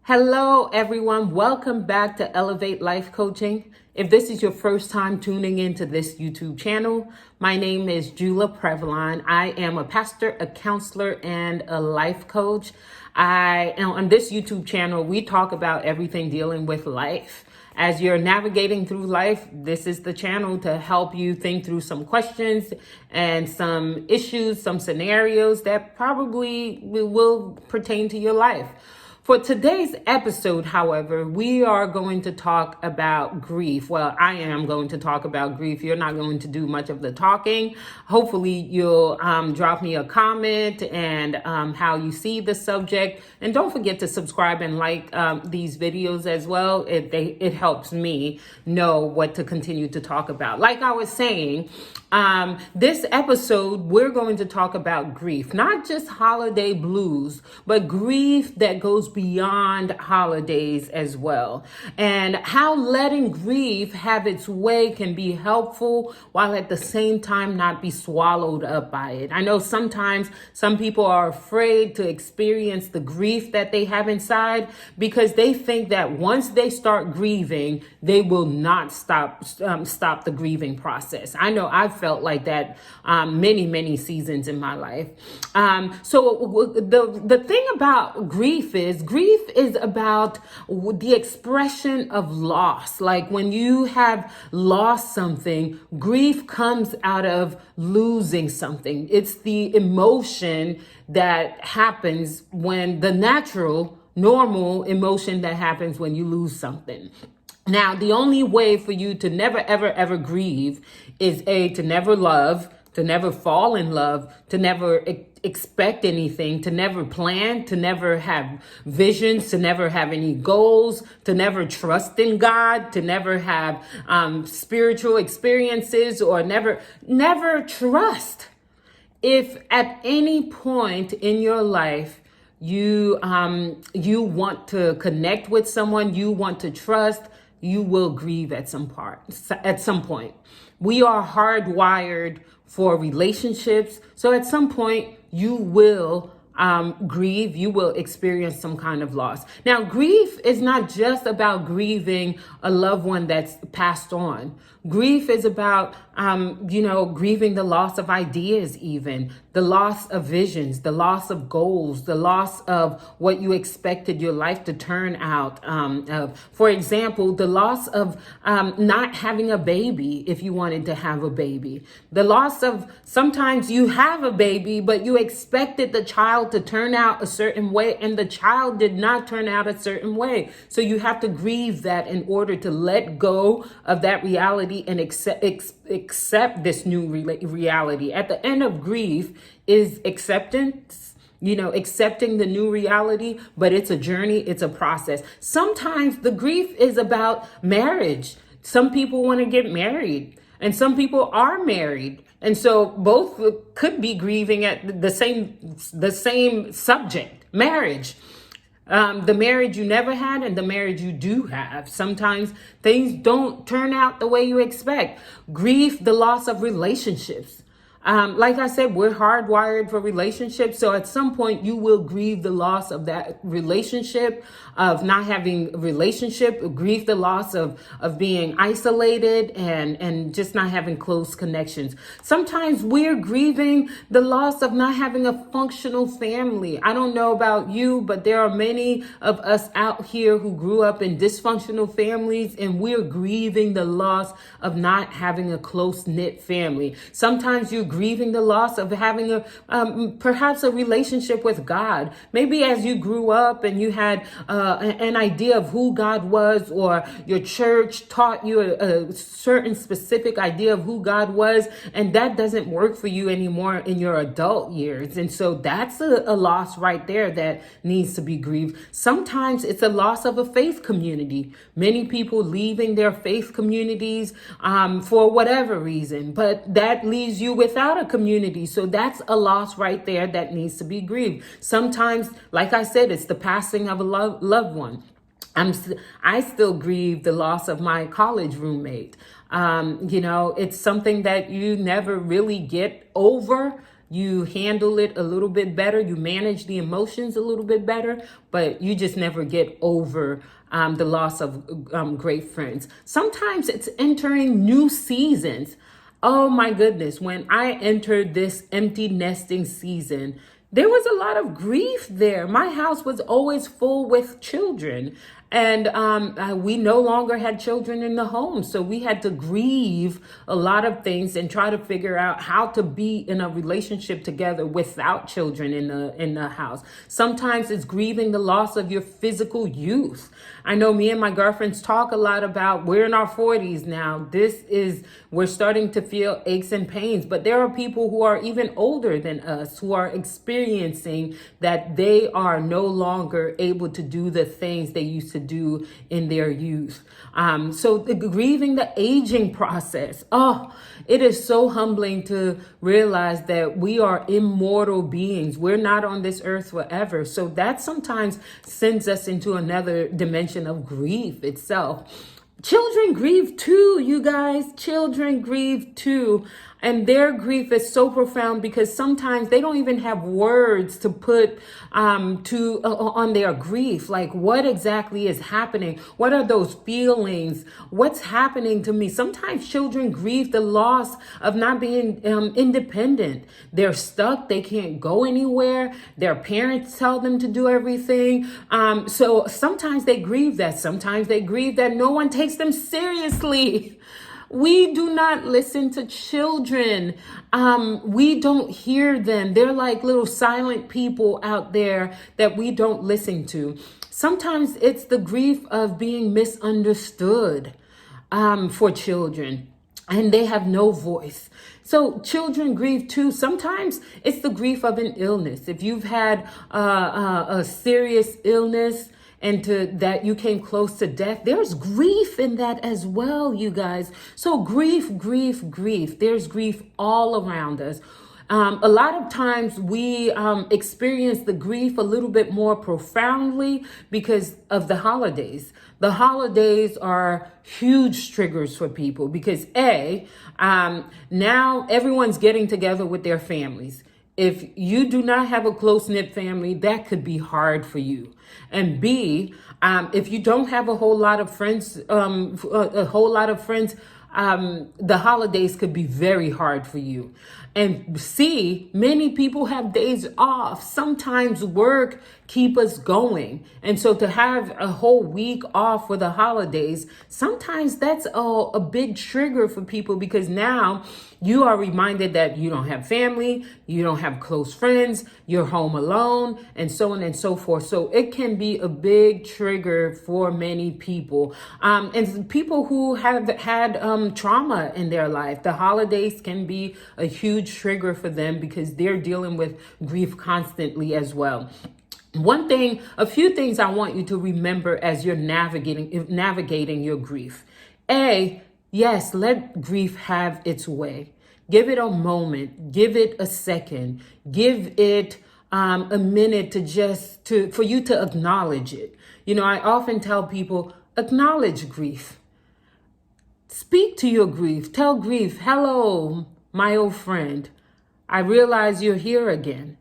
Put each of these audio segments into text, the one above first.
Hello, everyone. Welcome back to Elevate Life Coaching. If this is your first time tuning into this YouTube channel, my name is Jula Prevalon. I am a pastor, a counselor, and a life coach. On this YouTube channel, we talk about everything dealing with life. As you're navigating through life, this is the channel to help you think through some questions and some issues, some scenarios that probably will pertain to your life. For today's episode, however, we are going to talk about grief. Well, I am going to talk about grief. You're not going to do much of the talking. Hopefully, you'll drop me a comment and how you see the subject. And don't forget to subscribe and like these videos as well. It helps me know what to continue to talk about. Like I was saying, this episode, we're going to talk about grief, not just holiday blues, but grief that goes beyond holidays as well. And how letting grief have its way can be helpful while at the same time not be swallowed up by it. I know sometimes some people are afraid to experience the grief that they have inside because they think that once they start grieving, they will not stop the grieving process. I know I've felt like that many seasons in my life. So the thing about grief is about the expression of loss. Like when you have lost something, grief comes out of losing something. It's the emotion that happens when the normal emotion that happens when you lose something. Now, the only way for you to never, ever grieve is to never love, to never fall in love, to never expect anything, to never plan, to never have visions, to never have any goals, to never trust in God, to never have spiritual experiences, or never trust. If at any point in your life you want to connect with someone, you want to trust, you will grieve at some point. We are hardwired for relationships. So at some point you will grieve, you will experience some kind of loss. Now, grief is not just about grieving a loved one that's passed on. Grief is about, grieving the loss of ideas, even the loss of visions, the loss of goals, the loss of what you expected your life to turn out. For example, the loss of not having a baby if you wanted to have a baby. The loss of sometimes you have a baby, but you expected the child to turn out a certain way and the child did not turn out a certain way. So you have to grieve that in order to let go of that reality and accept this new reality. At the end of grief is acceptance, accepting the new reality, but it's a journey, it's a process. Sometimes the grief is about marriage. Some people want to get married and some people are married. And so both could be grieving at the same subject, marriage. The marriage you never had and the marriage you do have. Sometimes things don't turn out the way you expect. Grief, the loss of relationships. Like I said, we're hardwired for relationships. So at some point you will grieve the loss of that relationship, of not having a relationship, grieve the loss of being isolated and just not having close connections. Sometimes we're grieving the loss of not having a functional family. I don't know about you, but there are many of us out here who grew up in dysfunctional families, and we're grieving the loss of not having a close-knit family. Sometimes you're grieving the loss of having perhaps a relationship with God. Maybe as you grew up and you had an idea of who God was, or your church taught you a certain specific idea of who God was, and that doesn't work for you anymore in your adult years. And so that's a loss right there that needs to be grieved. Sometimes it's a loss of a faith community. Many people leaving their faith communities for whatever reason, but that leaves you without a community. So that's a loss right there that needs to be grieved. Sometimes, like I said, it's the passing of a loved one. I still grieve the loss of my college roommate. It's something that you never really get over. You handle it a little bit better. You manage the emotions a little bit better, but you just never get over the loss of great friends. Sometimes it's entering new seasons. Oh my goodness, when I entered this empty nesting season, there was a lot of grief there. My house was always full with children, and we no longer had children in the home. So we had to grieve a lot of things and try to figure out how to be in a relationship together without children in the house. Sometimes it's grieving the loss of your physical youth. I know me and my girlfriends talk a lot about we're in our 40s now. We're starting to feel aches and pains, but there are people who are even older than us who are experiencing that they are no longer able to do the things they used to do in their youth. So grieving the aging process. Oh, it is so humbling to realize that we are immortal beings. We're not on this earth forever. So that sometimes sends us into another dimension of grief itself. Children grieve too, you guys. Children grieve too. And their grief is so profound because sometimes they don't even have words to put on their grief. Like, what exactly is happening? What are those feelings? What's happening to me? Sometimes children grieve the loss of not being independent. They're stuck. They can't go anywhere. Their parents tell them to do everything. So sometimes they grieve that. Sometimes they grieve that no one takes them seriously. We do not listen to children. We don't hear them. They're like little silent people out there that we don't listen to. Sometimes it's the grief of being misunderstood for children, and they have no voice. So children grieve too. Sometimes it's the grief of an illness. If you've had a serious illness, and to that you came close to death, there's grief in that as well, you guys. So grief. There's grief all around us. A lot of times we experience the grief a little bit more profoundly because of the holidays. The holidays are huge triggers for people because now everyone's getting together with their families. If you do not have a close-knit family, that could be hard for you. And B, if you don't have a whole lot of friends, the holidays could be very hard for you. And C, many people have days off. Sometimes work keep us going. And so to have a whole week off for the holidays, sometimes that's a big trigger for people because now you are reminded that you don't have family, you don't have close friends, you're home alone, and so on and so forth. So it can be a big trigger for many people. And people who have had trauma in their life, the holidays can be a huge trigger for them because they're dealing with grief constantly as well. A few things I want you to remember as you're navigating your grief. Yes, let grief have its way. Give it a moment. Give it a second. Give it a minute for you to acknowledge it. You know, I often tell people, acknowledge grief. Speak to your grief. Tell grief, hello, my old friend. I realize you're here again.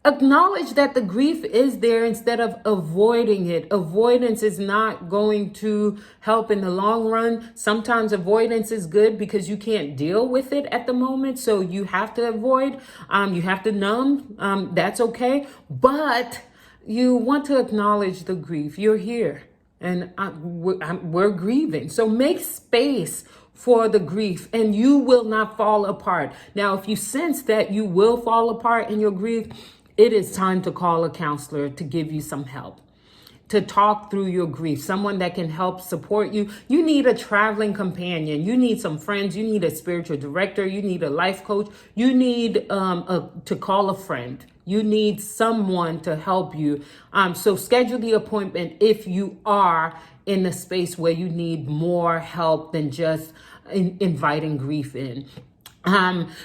Acknowledge that the grief is there instead of avoiding it. Avoidance is not going to help in the long run. Sometimes avoidance is good because you can't deal with it at the moment. So you have to avoid, you have to numb. That's okay. But you want to acknowledge the grief. You're here and we're grieving. So make space for the grief and you will not fall apart. Now, if you sense that you will fall apart in your grief, it is time to call a counselor to give you some help, to talk through your grief, someone that can help support you. You need a traveling companion. You need some friends. You need a spiritual director. You need a life coach. You need to call a friend. You need someone to help you. So schedule the appointment if you are in a space where you need more help than just inviting grief in.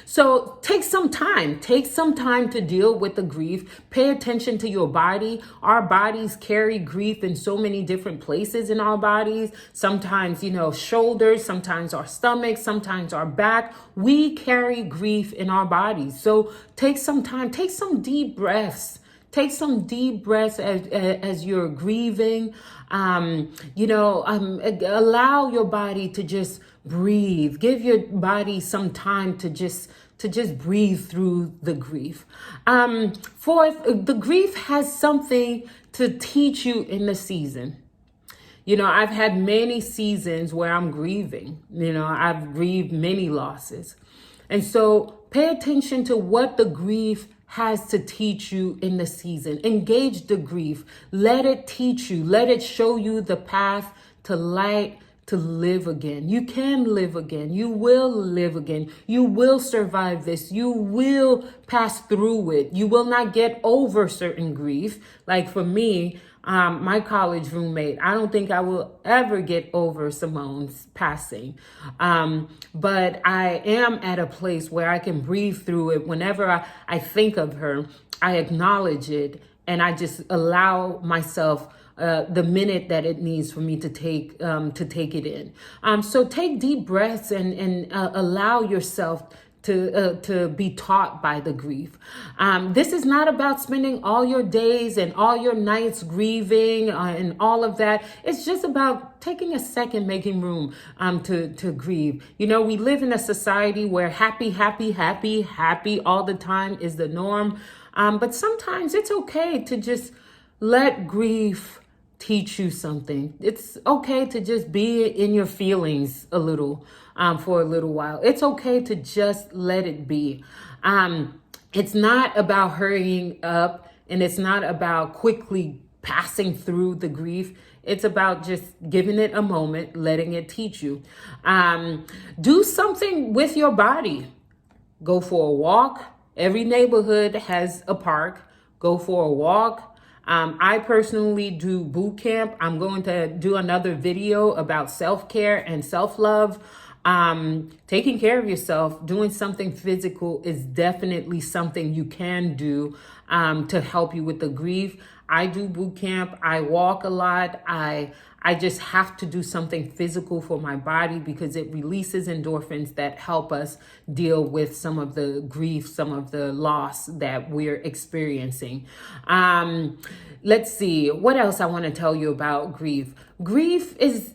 So take some time to deal with the grief. Pay attention to your body. Our bodies carry grief in so many different places in our bodies. Sometimes, shoulders, sometimes our stomach, sometimes our back. We carry grief in our bodies. So take some time, take some deep breaths. Take some deep breaths as you're grieving. Allow your body to just breathe. Give your body some time to just breathe through the grief. Fourth, the grief has something to teach you in the season. I've had many seasons where I'm grieving. I've grieved many losses. And so pay attention to what the grief has to teach you in the season. Engage the grief. Let it teach you. Let it show you the path to light, to live again. You can live again. You will live again. You will survive this. You will pass through it. You will not get over certain grief. Like for me, my college roommate, I don't think I will ever get over Simone's passing. But I am at a place where I can breathe through it. Whenever I think of her, I acknowledge it, and I just allow myself the minute that it needs for me to take it in. So take deep breaths and allow yourself to be taught by the grief. This is not about spending all your days and all your nights grieving and all of that. It's just about taking a second, making room to grieve. We live in a society where happy all the time is the norm. But sometimes it's okay to just let grief teach you something. It's okay to just be in your feelings a little for a little while. It's okay to just let it be. It's not about hurrying up, and it's not about quickly passing through the grief. It's about just giving it a moment, letting it teach you. Do something with your body. Go for a walk. Every neighborhood has a park. Go for a walk. I personally do boot camp. I'm going to do another video about self-care and self-love. Taking care of yourself, doing something physical is definitely something you can do to help you with the grief. I do boot camp. I walk a lot. I just have to do something physical for my body because it releases endorphins that help us deal with some of the grief, some of the loss that we're experiencing. Let's see what else I want to tell you about grief. Grief is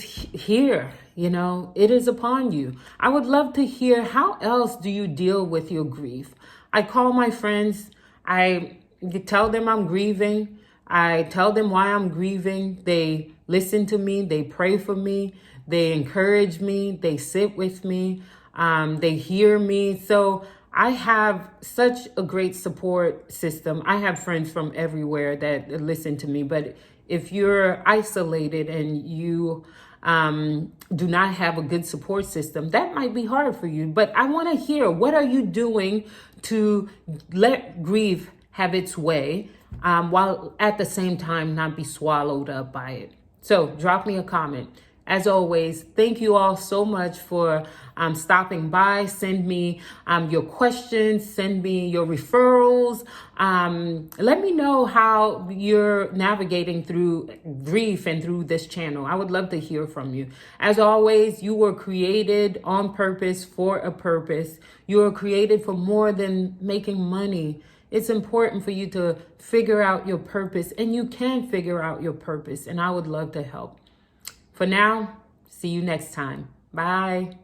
here. It is upon you. I would love to hear, how else do you deal with your grief? I call my friends. I tell them I'm grieving. I tell them why I'm grieving. They listen to me. They pray for me. They encourage me. They sit with me. They hear me. So I have such a great support system. I have friends from everywhere that listen to me. But if you're isolated and you do not have a good support system, that might be hard for you. But I want to hear, what are you doing to let grief have its way while at the same time not be swallowed up by it? So drop me a comment. As always, thank you all so much for stopping by. Send me your questions, send me your referrals. Let me know how you're navigating through grief and through this channel. I would love to hear from you. As always, you were created on purpose for a purpose. You were created for more than making money. It's important for you to figure out your purpose, and you can figure out your purpose, and I would love to help. For now, see you next time. Bye.